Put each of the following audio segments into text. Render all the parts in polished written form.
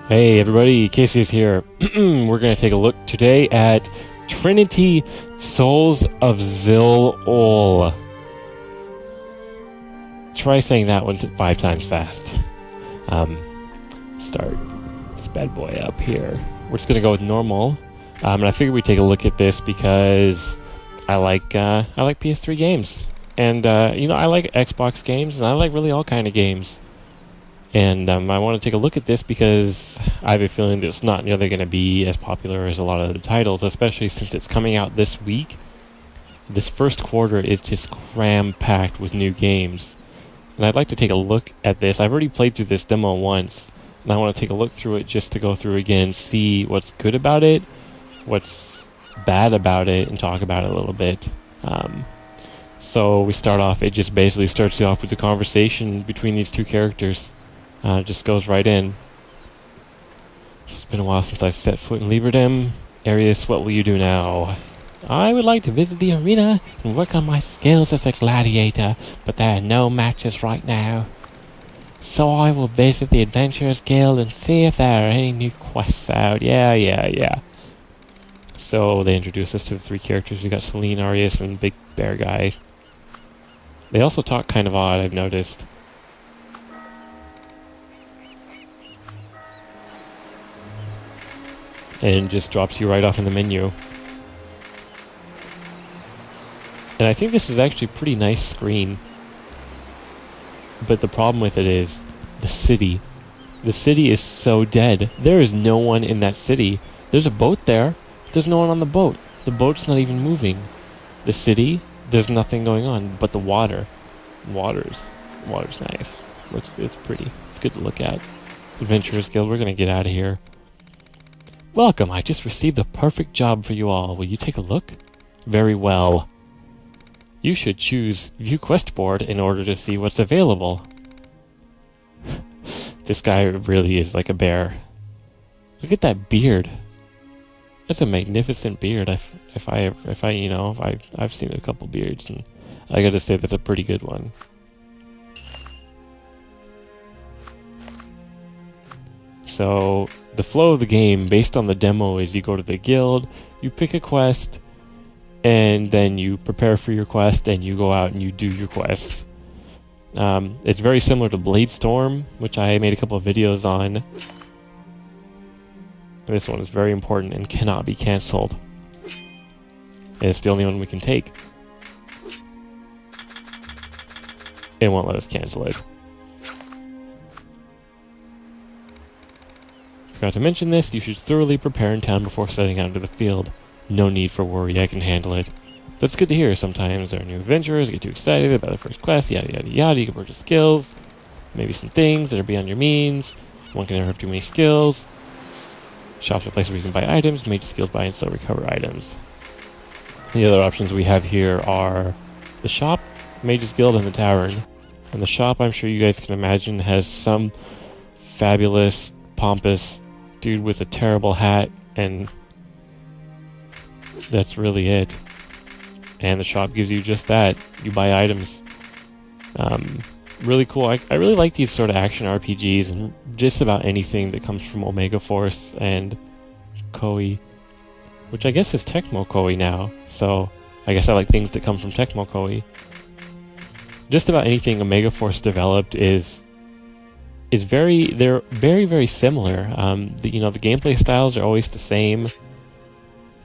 Hey everybody, kaseius here. We're going to take a look today at Trinity Souls of Zill. Try saying that one 5 times fast. Start this bad boy up here. We're just going to go with normal. And I figured we'd take a look at this because I like PS3 games. And, I like Xbox games, and I like really all kind of games. And I want to take a look at this because I have a feeling that it's not nearly going to be as popular as a lot of the titles, especially since it's coming out this week. This first quarter is just cram-packed with new games. And I'd like to take a look at this. I've already played through this demo once, and I want to take a look through it just to go through again, see what's good about it, what's bad about it, and talk about it a little bit. So we start off, it just basically starts you off with the conversation between these two characters. Just goes right in. It's been a while since I set foot in Liberdem. Arius, what will you do now? I would like to visit the arena and work on my skills as a gladiator, but there are no matches right now. So I will visit the Adventurers Guild and see if there are any new quests out. Yeah. So they introduce us to the 3 characters. We got Celine, Arius, and Big Bear Guy. They also talk kind of odd, I've noticed. And just drops you right off in the menu. And I think this is actually a pretty nice screen. But the problem with it is the city. The city is so dead. There is no one in that city. There's a boat there. There's no one on the boat. The boat's not even moving. The city, there's nothing going on. But the water. Water's nice. It's pretty. It's good to look at. Adventurers Guild, we're going to get out of here. Welcome, I just received the perfect job for you all. Will you take a look? Very well. You should choose View Quest Board in order to see what's available. This guy really is like a bear. Look at that beard. That's a magnificent beard. I've seen a couple beards, and I gotta say that's a pretty good one. So, the flow of the game, based on the demo, is you go to the guild, you pick a quest, and then you prepare for your quest, and you go out and you do your quests. It's very similar to Bladestorm, which I made a couple of videos on. This one is very important and cannot be cancelled. And it's the only one we can take. It won't let us cancel it. Forgot to mention this, you should thoroughly prepare in town before setting out into the field. No need for worry, I can handle it. That's good to hear. Sometimes there are new adventurers, get too excited about the first quest, yada yada yada, you can purchase skills, maybe some things that are beyond your means, one can never have too many skills. Shops are places where you can buy items, major skills buy and sell recover items. The other options we have here are the shop, Mage's Guild, and the tavern. And the shop, I'm sure you guys can imagine, has some fabulous, pompous dude with a terrible hat, and that's really it. And the shop gives you just that. You buy items. Really cool. I really like these sort of action RPGs, and just about anything that comes from Omega Force and Koei, which I guess is Tecmo Koei now, so I guess I like things that come from Tecmo Koei. Just about anything Omega Force developed they're very similar. The gameplay styles are always the same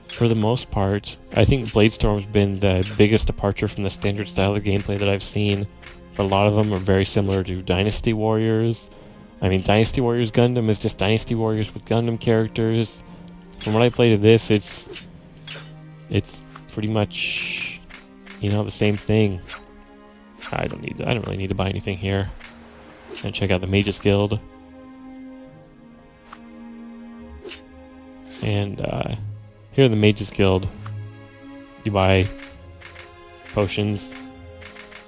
for the most part. I think Bladestorm's been the biggest departure from the standard style of gameplay that I've seen. A lot of them are very similar to Dynasty Warriors. I mean, Dynasty Warriors Gundam is just Dynasty Warriors with Gundam characters. From what I played of this, it's pretty much, the same thing. I don't really need to buy anything here. And check out the Mage's Guild. And here in the Mage's Guild, you buy potions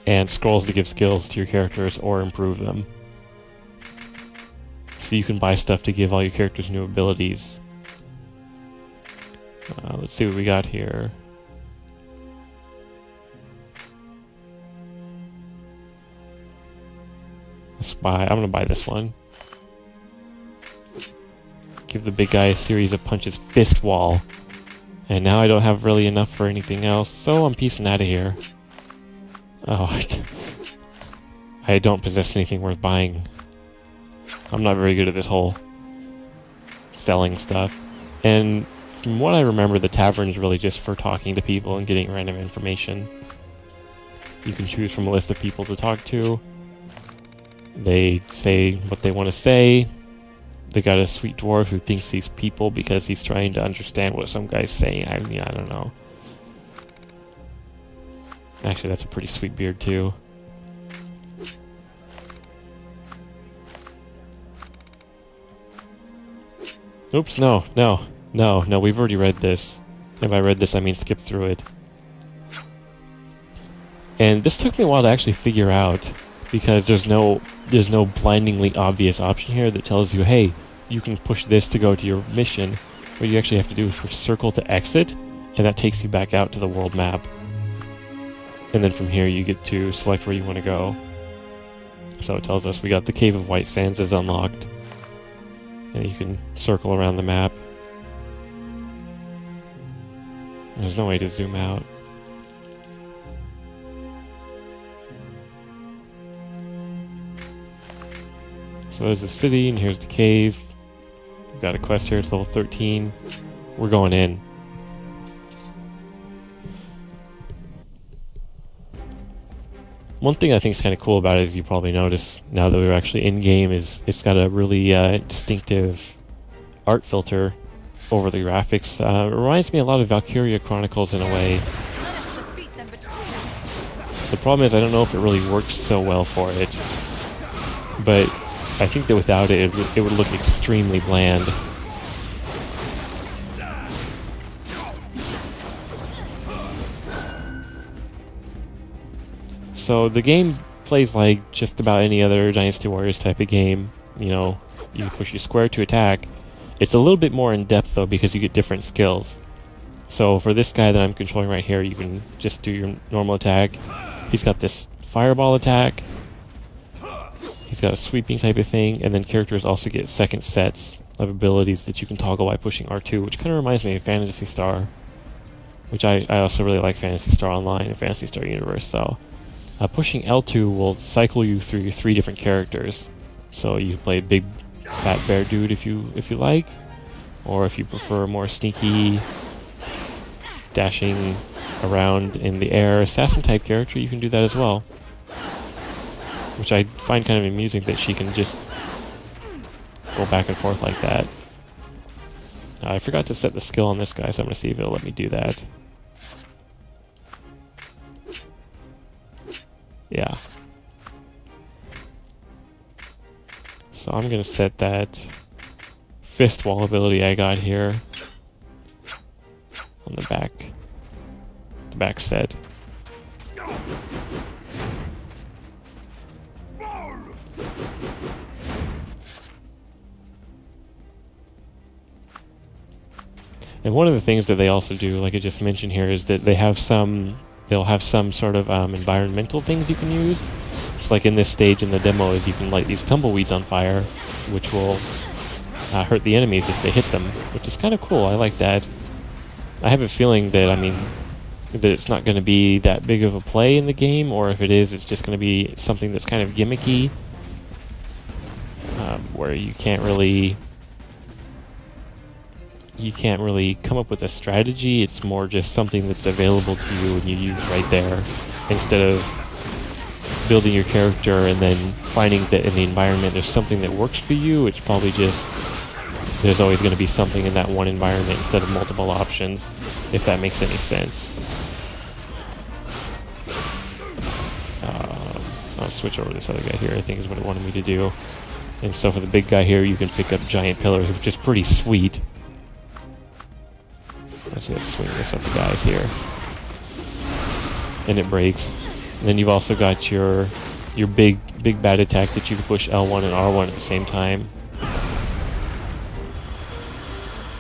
and scrolls to give skills to your characters or improve them. So you can buy stuff to give all your characters new abilities. Let's see what we got here. I'm gonna buy this one. give the big guy a series of punches fist wall. And now I don't have really enough for anything else, so I'm piecing out of here. Oh, I don't possess anything worth buying. I'm not very good at this whole selling stuff. And from what I remember, the tavern is really just for talking to people and getting random information. You can choose from a list of people to talk to. They say what they want to say. They got a sweet dwarf who thinks he's people because he's trying to understand what some guy's saying. I mean, I don't know. Actually, that's a pretty sweet beard, too. Oops, no, we've already read this. And by read this, I mean skip through it. And this took me a while to actually figure out, because there's no blindingly obvious option here that tells you, hey, you can push this to go to your mission. What you actually have to do is push circle to exit, and that takes you back out to the world map. And then from here you get to select where you want to go. So it tells us we got the Cave of White Sands is unlocked. And you can circle around the map. There's no way to zoom out. So there's the city, and here's the cave. We've got a quest here, it's level 13. We're going in. One thing I think is kind of cool about it, as you probably notice now that we're actually in-game, is it's got a really distinctive art filter over the graphics. It reminds me a lot of Valkyria Chronicles in a way. The problem is I don't know if it really works so well for it, but I think that without it, it would look extremely bland. So the game plays like just about any other Dynasty Warriors type of game. You know, you push your square to attack. It's a little bit more in depth though because you get different skills. So for this guy that I'm controlling right here, you can just do your normal attack. He's got this fireball attack. He's got a sweeping type of thing, and then characters also get second sets of abilities that you can toggle by pushing R2, which kind of reminds me of Phantasy Star, which I also really like Phantasy Star Online and Phantasy Star Universe, so pushing L2 will cycle you through your 3 different characters. So you can play big fat bear dude if you like, or if you prefer a more sneaky, dashing around in the air assassin type character, you can do that as well. Which I find kind of amusing that she can just go back and forth like that. I forgot to set the skill on this guy, so I'm going to see if it'll let me do that. Yeah. So I'm going to set that fist wall ability I got here on the back set. And one of the things that they also do, like I just mentioned here, is that they'll have some sort of environmental things you can use. Just like in this stage in the demo, is you can light these tumbleweeds on fire, which will hurt the enemies if they hit them, which is kind of cool. I like that. I have a feeling that, that it's not going to be that big of a play in the game, or if it is, it's just going to be something that's kind of gimmicky, where you can't really come up with a strategy. It's more just something that's available to you and you use right there, instead of building your character and then finding that in the environment there's something that works for you. It's probably just there's always going to be something in that one environment instead of multiple options, if that makes any sense. I'll switch over to this other guy here, I think is what it wanted me to do. And so for the big guy here, you can pick up giant pillars, which is pretty sweet. I'm just going to swing this at the guys here. And it breaks. And then you've also got your big bad attack that you can push L1 and R1 at the same time.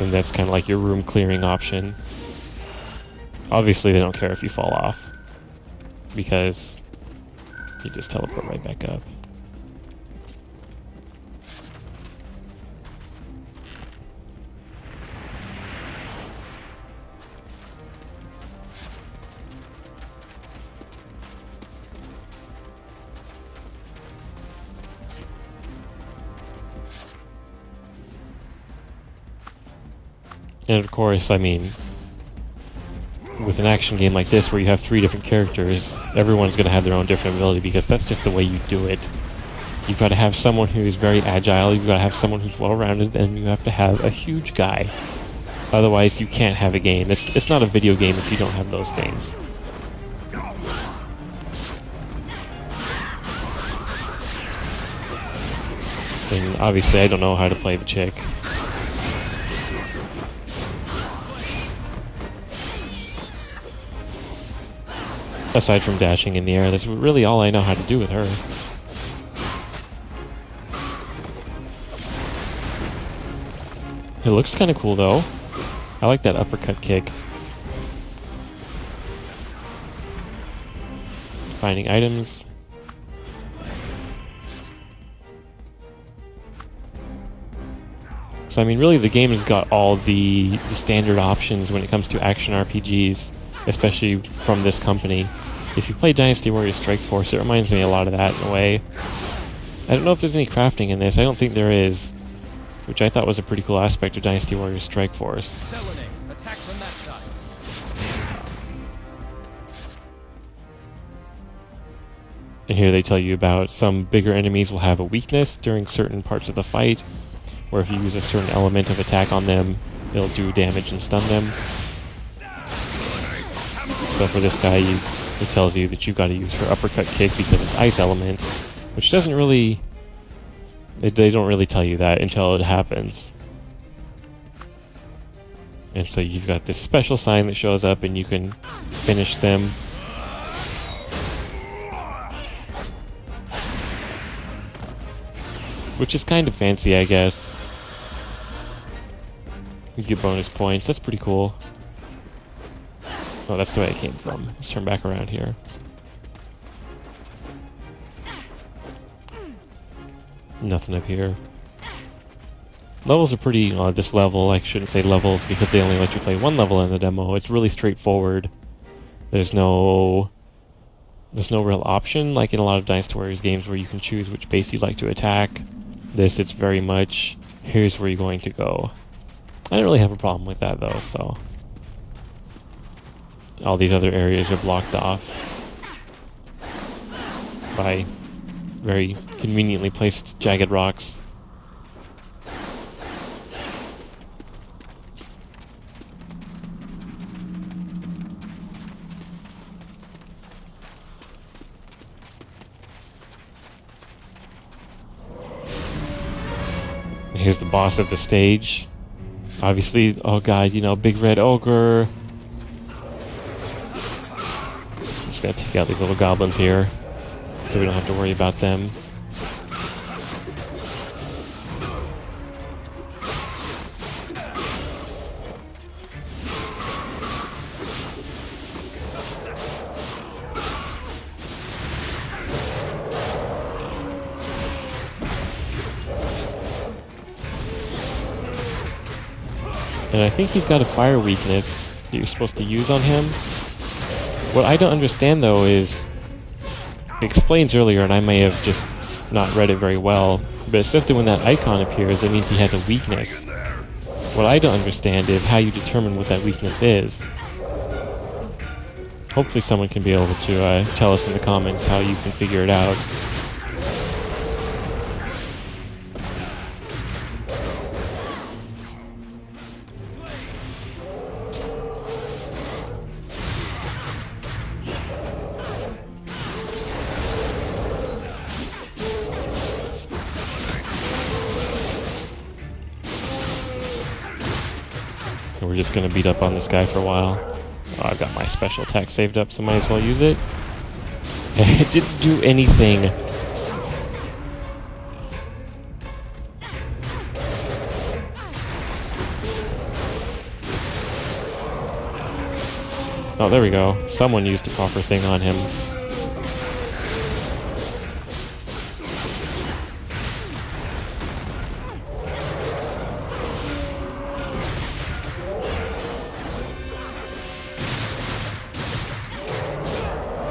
And that's kind of like your room clearing option. Obviously they don't care if you fall off, because you just teleport right back up. And of course, I mean, with an action game like this where you have 3 different characters, everyone's going to have their own different ability because that's just the way you do it. You've got to have someone who's very agile, you've got to have someone who's well-rounded, and you have to have a huge guy. Otherwise, you can't have a game. It's not a video game if you don't have those things. And obviously, I don't know how to play the chick. Aside from dashing in the air, that's really all I know how to do with her. It looks kind of cool, though. I like that uppercut kick. Finding items. So, I mean, really, the game has got all the standard options when it comes to action RPGs, especially from this company. If you play Dynasty Warriors Strike Force, it reminds me a lot of that in a way. I don't know if there's any crafting in this. I don't think there is, which I thought was a pretty cool aspect of Dynasty Warriors Strike Force. Attack from that side. And here they tell you about some bigger enemies will have a weakness during certain parts of the fight, where if you use a certain element of attack on them, it'll do damage and stun them. So for this guy, it tells you that you've got to use her uppercut kick because it's ice element, which doesn't really... They don't really tell you that until it happens. And so you've got this special sign that shows up and you can finish them. Which is kind of fancy, I guess. You get bonus points, that's pretty cool. Oh, that's the way it came from. Let's turn back around here. Nothing up here. Levels are pretty, this level, I shouldn't say levels because they only let you play one level in the demo. It's really straightforward. There's no real option, like in a lot of Dynasty Warriors games where you can choose which base you'd like to attack. This, it's very much, here's where you're going to go. I don't really have a problem with that though, so. All these other areas are blocked off by very conveniently placed jagged rocks. And here's the boss of the stage. Obviously, oh god, you know, big red ogre. Just gotta take out these little goblins here, so we don't have to worry about them. And I think he's got a fire weakness that you're supposed to use on him. What I don't understand though is, it explains earlier, and I may have just not read it very well, but it says that when that icon appears, it means he has a weakness. What I don't understand is how you determine what that weakness is. Hopefully someone can be able to tell us in the comments how you can figure it out. We're just gonna beat up on this guy for a while. Oh, I've got my special attack saved up, so might as well use it. It didn't do anything. Oh, there we go. Someone used the proper thing on him.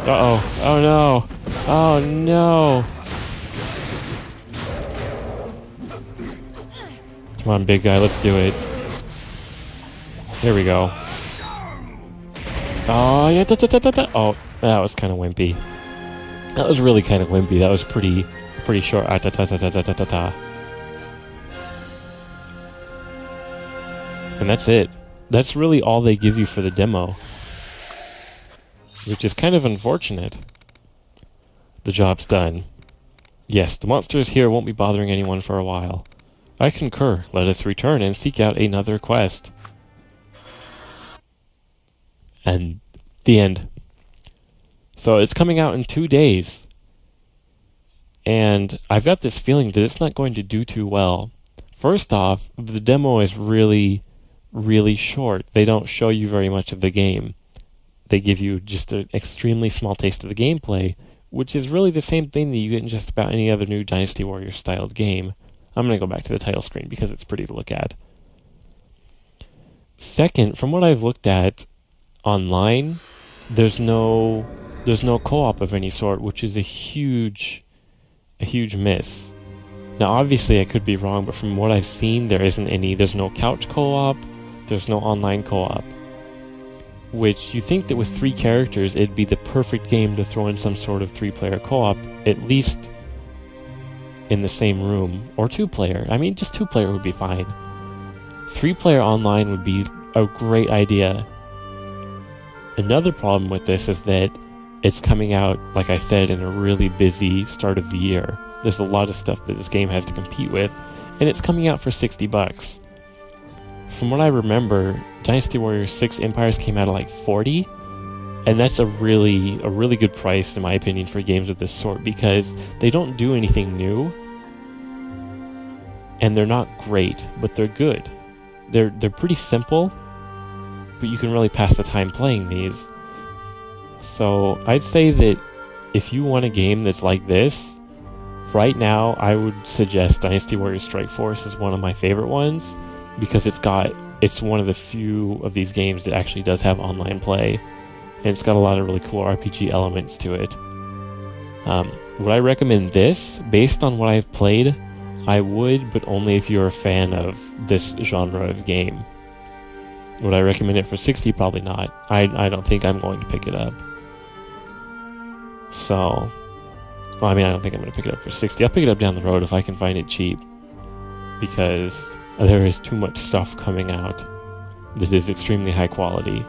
Uh-oh. Oh no. Oh no. Come on, big guy, let's do it. Here we go. Oh, yeah, oh, that was kind of wimpy. That was really kind of wimpy. That was pretty short. And that's it. That's really all they give you for the demo. Which is kind of unfortunate. The job's done. Yes, the monsters here won't be bothering anyone for a while. I concur. Let us return and seek out another quest. And the end. So it's coming out in 2 days. And I've got this feeling that it's not going to do too well. First off, the demo is really short. They don't show you very much of the game. They give you just an extremely small taste of the gameplay, which is really the same thing that you get in just about any other new Dynasty Warriors styled game. I'm going to go back to the title screen because it's pretty to look at. Second, from what I've looked at online, there's no co-op of any sort, which is a huge miss. Now obviously I could be wrong, but from what I've seen there isn't any. There's no couch co-op, there's no online co-op. Which you think that with 3 characters it'd be the perfect game to throw in some sort of 3-player co-op, at least in the same room, or 2-player. I mean, just 2-player would be fine. 3-player online would be a great idea. Another problem with this is that it's coming out, like I said, in a really busy start of the year. There's a lot of stuff that this game has to compete with, and it's coming out for $60. From what I remember, Dynasty Warriors 6 Empires came out at like $40, and that's a really good price in my opinion for games of this sort, because they don't do anything new, and they're not great, but they're good. They're pretty simple, but you can really pass the time playing these. So I'd say that if you want a game that's like this, right now I would suggest Dynasty Warriors Strike Force is one of my favorite ones, because it's one of the few of these games that actually does have online play, and it's got a lot of really cool RPG elements to it. Would I recommend this? Based on what I've played, I would, but only if you're a fan of this genre of game. Would I recommend it for $60? Probably not. I don't think I'm going to pick it up. So, well, I mean, I don't think I'm going to pick it up for $60. I'll pick it up down the road if I can find it cheap, because there is too much stuff coming out that is extremely high quality.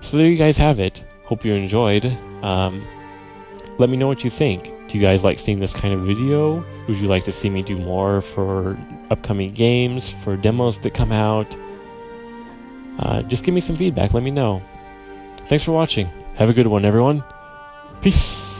So there you guys have it. Hope you enjoyed. Let me know what you think. Do you guys like seeing this kind of video? Would you like to see me do more for upcoming games, for demos that come out? Just give me some feedback. Let me know. Thanks for watching. Have a good one, everyone. Peace.